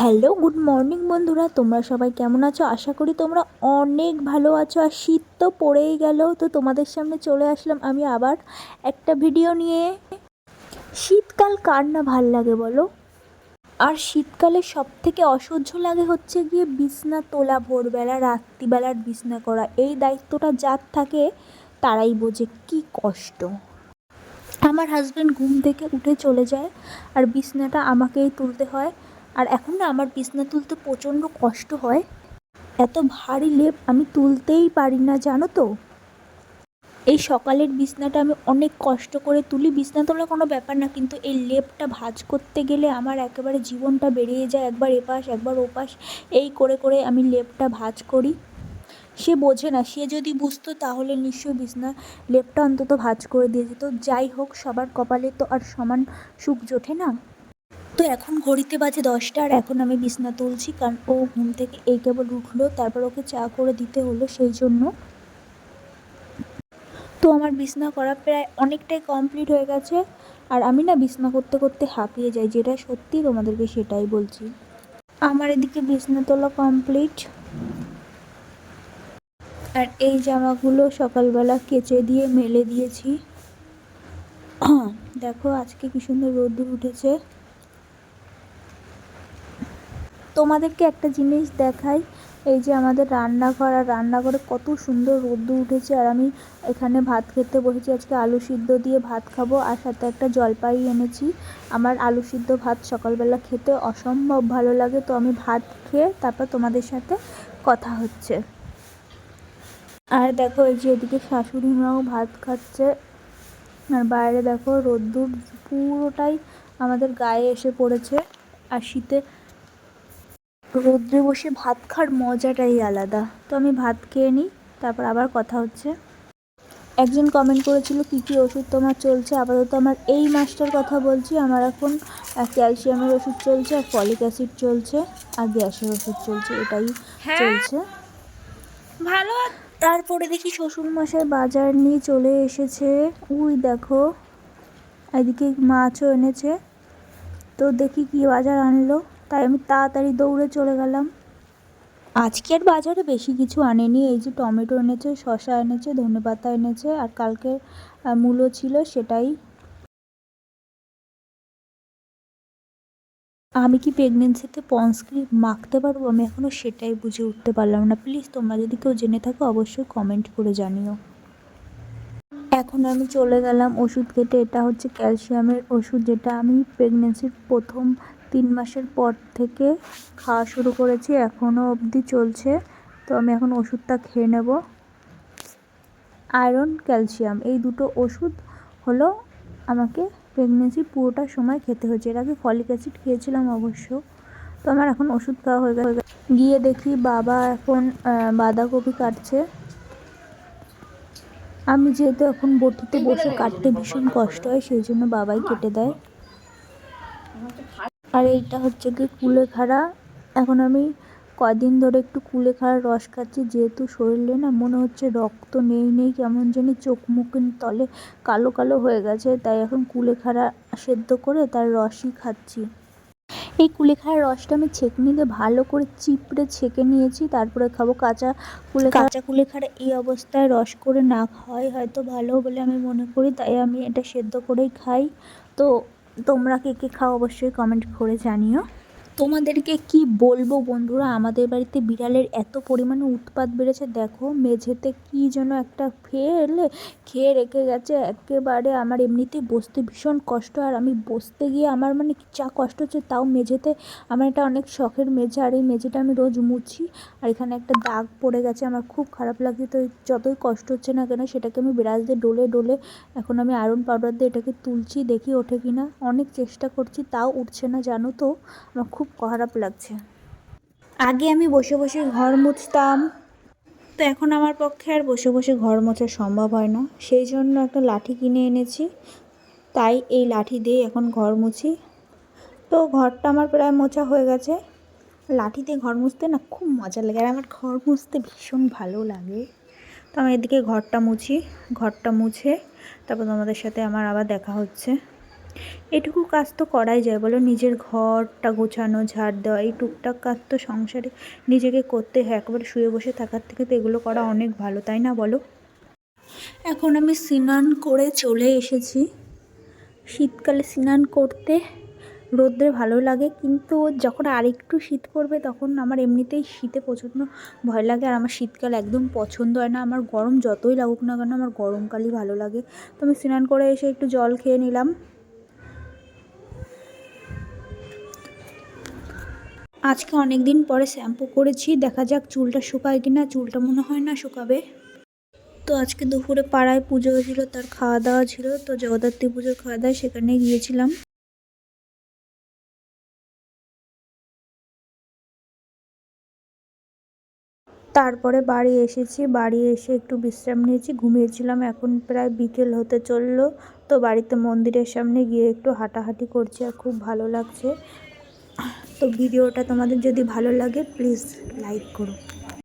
Hello, good morning বন্ধুরা। তোমরা সবাই কেমন আছো? আশা করি তোমরা অনেক ভালো আছো। আর শীত তো পড়েই গেল, তো তোমাদের সামনে চলে আসলাম আমি আবার একটা ভিডিও নিয়ে। শীতকাল কার না ভাল লাগে বলো? আর শীতকালে সব থেকে অসহ্য লাগে হচ্ছে গিয়ে বিছনা তোলা, ভোরবেলা রাত্রিবেলার বিছনা করা। এই দায়িত্বটা যার থাকে তারাই বোঝে কী কষ্ট। আমার হাজব্যান্ড ঘুম থেকে উঠে চলে যায় আর বিছনাটা আমাকেই তুলতে হয়। আর এখন না আমার বিছনা তুলতে প্রচণ্ড কষ্ট হয়। এত ভারী লেপ আমি তুলতেই পারি না, জানো তো। এই সকালের বিছনাটা আমি অনেক কষ্ট করে তুলি। বিছনা তোলা কোনো ব্যাপার না, কিন্তু এই লেপটা ভাঁজ করতে গেলে আমার একেবারে জীবনটা বেরিয়ে যায়। একবার এপাশ একবার ওপাশ এই করে করে আমি লেপটা ভাঁজ করি। সে বোঝে না, সে যদি বুঝতো তাহলে নিশ্চয়ই বিছনা লেপটা অন্তত ভাঁজ করে দিয়ে যেত। যাই হোক, সবার কপালে তো আর সমান সুখ জোটে না। তো এখন ঘড়িতে বাজে 10টা আর এখন আমি বিছনা তুলছি, কারণ ও ঘুম থেকে এই কেবল উঠলো, তারপর ওকে চা করে দিতে হলো সেই জন্য। তো আমার বিছনা করা প্রায় অনেকটাই কমপ্লিট হয়ে গেছে। আর আমি না বিছনা করতে করতে হাঁপিয়ে যাই, যেটা সত্যি তোমাদেরকে সেটাই বলছি। আমার এদিকে বিছনা তোলা কমপ্লিট। আর এই জামাগুলো সকালবেলা কেচে দিয়ে মেলে দিয়েছি। দেখো আজকে কি সুন্দর রোদ্দুর উঠেছে। তোমাদেরকে একটা জিনিস দেখাই, এই যে আমাদের রান্নাঘর, আর রান্নাঘরে কত সুন্দর রোদ্দুর উঠেছে। আর আমি এখানে ভাত খেতে বসেছি, আজকে আলু সিদ্ধ দিয়ে ভাত খাবো, আর সাথে একটা জলপাই এনেছি। আমার আলু সিদ্ধ ভাত সকালবেলা খেতে অসম্ভব ভালো লাগে। তো আমি ভাত খেয়ে তারপর তোমাদের সাথে কথা হচ্ছে। আর দেখো এই যে এদিকে শাশুড়ি মাও ভাত খাচ্ছে। আর বাইরে দেখো রোদ্দুর পুরোটাই আমাদের গায়ে এসে পড়েছে। আর শীতে রোদ্রে বসে ভাত খাওয়ার মজাটাই আলাদা। তো আমি ভাত খেয়ে নিই, তারপর আবার কথা হচ্ছে। একজন কমেন্ট করেছিল কী কী ওষুধ তোমার চলছে। আপাতত আমার এই মাসটার কথা বলছি, আমার এখন ক্যালসিয়ামের ওষুধ চলছে, আর ফলিক অ্যাসিড চলছে, আর গ্যাসের ওষুধ চলছে, এটাই চলছে ভালো। তারপরে দেখি শ্বশুরমশাই বাজার নিয়ে চলে এসেছে। ওই দেখো এদিকে মাছও এনেছে। তো দেখি কি বাজার আনলো, তাই আমি তাড়াতাড়ি দৌড়ে চলে গেলাম। আজকের বাজারে বেশি কিছু আনেনি। এই যে টমেটো এনেছে, শসা এনেছে, ধনেপাতা এনেছে, আর কালকে মূলো ছিল সেটাই। আমি কি প্রেগনেন্সিতে পন্স ক্রিম মাখতে পারবো? আমি এখনও সেটাই বুঝে উঠতে পারলাম না। প্লিজ তোমরা যদি কেউ জেনে থাকো অবশ্যই কমেন্ট করে জানিও। এখন আমি চলে গেলাম ওষুধ খেতে। এটা হচ্ছে ক্যালসিয়ামের ওষুধ, যেটা আমি প্রেগনেন্সির প্রথম 3 মাসের পর থেকে খাওয়া শুরু করেছি, এখনও অবধি চলছে। তো আমি এখন ওষুধটা খেয়ে নেব। আয়রন, ক্যালসিয়াম এই দুটো ওষুধ হলো আমাকে প্রেগনেন্সির পুরোটা সময় খেতে হয়েছে। এর আগে ফলিক অ্যাসিড খেয়েছিলাম অবশ্য। তো আমার এখন ওষুধ খাওয়া হয়ে গেছে। গিয়ে দেখি বাবা এখন বাঁধাকপি কাটছে। আমি যেহেতু এখন বটিতে বসে কাটতে ভীষণ কষ্ট হয়, সেই জন্য বাবাই কেটে দেয়। আর এইটা হচ্ছে কি কুলেখাড়া। এখন আমি কদিন ধরে একটু কুলেখাড়ার রস খাচ্ছি, যেহেতু শরীরে না মনে হচ্ছে রক্ত নেই নেই, কেমন জানি চোখ মুখের তলে কালো কালো হয়ে গেছে, তাই এখন কুলেখাড়া সেদ্ধ করে তার রসই খাচ্ছি। এই কুলেখাড়ার রসটা আমি ছেঁকনিতে ভালো করে চিপড়ে ছেঁকে নিয়েছি, তারপরে খাবো। কাঁচা কুলেখাড়া এই অবস্থায় রস করে না খাওয়াই হয়তো ভালো বলে আমি মনে করি, তাই আমি এটা সেদ্ধ করেই খাই। তো তোমরা কে কে খাও অবশ্যই কমেন্ট করে জানিও। তোমাদেরকে কি বলবো বন্ধুরা, আমাদের বাড়িতে বিড়ালের এত পরিমাণে উৎপাত বেড়েছে। দেখো মেঝেতে কি যেন একটা খেয়ে রেখে গেছে একেবারে। আমার এমনিতেই বসতে ভীষণ কষ্ট, আর আমি বসতে গিয়ে আমার মানে যা কষ্ট হচ্ছে, তাও মেঝেতে। আমার এটা অনেক শখের মেঝে, আর এই মেঝেটা আমি রোজ মুছি। আর এখানে একটা দাগ পড়ে গেছে, আমার খুব খারাপ লাগছে। তো যতই কষ্ট হচ্ছে না কেন, সেটাকে আমি ব্রাশ দিয়ে ডলে ডলে এখন আমি আয়রন পাউডার দিয়ে এটাকে তুলছি, দেখি ওঠে কি না। অনেক চেষ্টা করছি, তাও উঠছে না, জানো তো। আমার খুব খারাপ লাগছে। আগে আমি বসে বসে ঘর মুছতাম, তো এখন আমার পক্ষে আর বসে বসে ঘর মোছা সম্ভব হয় না। সেই জন্য একটা লাঠি কিনে এনেছি, তাই এই লাঠি দিয়ে এখন ঘর মুছি। তো ঘরটা আমার প্রায় মোছা হয়ে গেছে। লাঠি দিয়ে ঘর মুছতে না খুব মজা লাগে, আর আমার ঘর মুছতে ভীষণ ভালো লাগে। তো আমি এদিকে ঘরটা মুছি, ঘরটা মুছে তারপর তোমাদের সাথে আমার আবার দেখা হচ্ছে। এটুকু কাজ তো করাই যায় বলো, নিজের ঘরটা গোছানো, ঝাড় দেওয়া, এই টুকটাক কাজ তো সংসারে নিজেকে করতে হয়। একবার শুয়ে বসে থাকার থেকে তো এগুলো করা অনেক ভালো, তাই না বলো? এখন আমি স্নান করে চলে এসেছি। শীতকালে স্নান করতে রোদ্রে ভালো লাগে, কিন্তু যখন আরেকটু শীত পড়বে তখন আমার এমনিতেই শীতে প্রচণ্ড ভয় লাগে, আর আমার শীতকাল একদম পছন্দ হয় না। আমার গরম যতই লাগুক না কেন, আমার গরমকালই ভালো লাগে। তো আমি স্নান করে এসে একটু জল খেয়ে নিলাম। আজকে অনেক দিন পরে শ্যাম্পু করেছি, দেখা যাক চুলটা শুকায় কিনা। চুলটা মনে হয় না শুকাবে। তো আজকে দুপুরে পাড়ায় পুজো হয়েছিল, তার খাওয়া দাওয়া ছিল, তো জগদ্ধাত্রী পুজোর খাওয়া দাওয়া সেখানে গিয়েছিলাম। তারপরে বাড়ি এসেছি, বাড়ি এসে একটু বিশ্রাম নিয়েছি, ঘুমিয়েছিলাম। এখন প্রায় বিকেল হতে চললো, তো বাড়িতে মন্দিরের সামনে গিয়ে একটু হাঁটাহাঁটি করছি, আর খুব ভালো লাগছে। তো ভিডিওটা তোমাদের যদি ভালো লাগে প্লিজ লাইক করো।